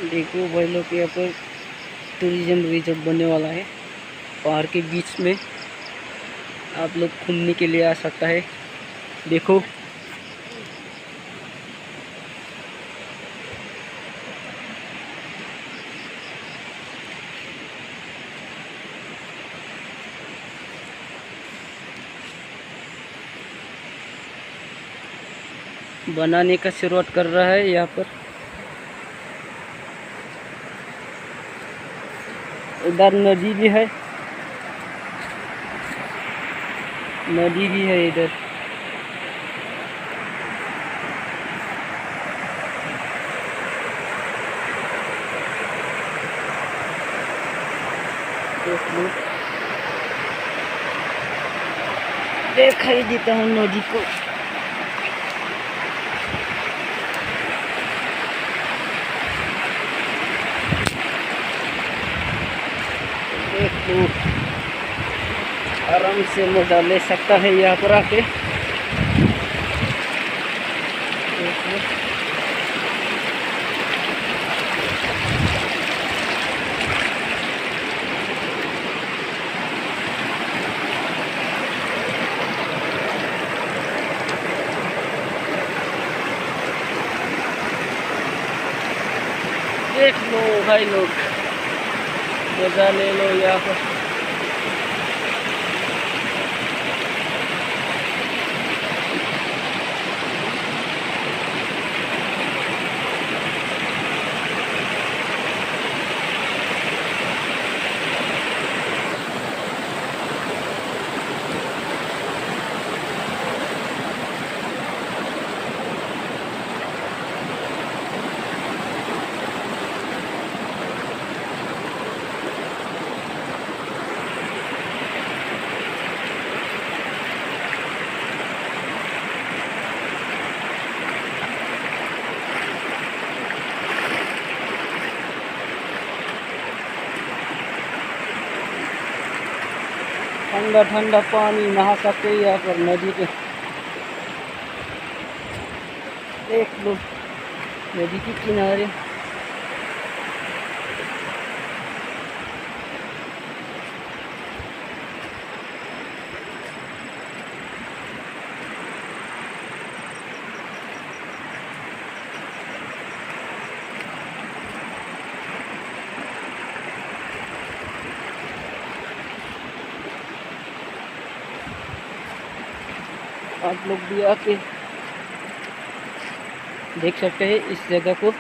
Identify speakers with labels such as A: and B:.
A: देखो भाई लोग, यहाँ पर टूरिज्म रिजॉर्ट बनने वाला है। पहाड़ के बीच में आप लोग घूमने के लिए आ सकता है। देखो बनाने का शुरुआत कर रहा है यहाँ पर। इधर नदी भी है, नदी भी है इधर। दिखाई देता हूँ नदी को। देख लो, आराम से मजा ले सकता है यहाँ पर आके। देख लो भाई लोग, मजा ले लो यहाँ पर। ठंडा ठंडा पानी नहा सकते हैं यहाँ पर नदी के। देख लो नदी के किनारे। आप लोग भी आके देख सकते हैं इस जगह को।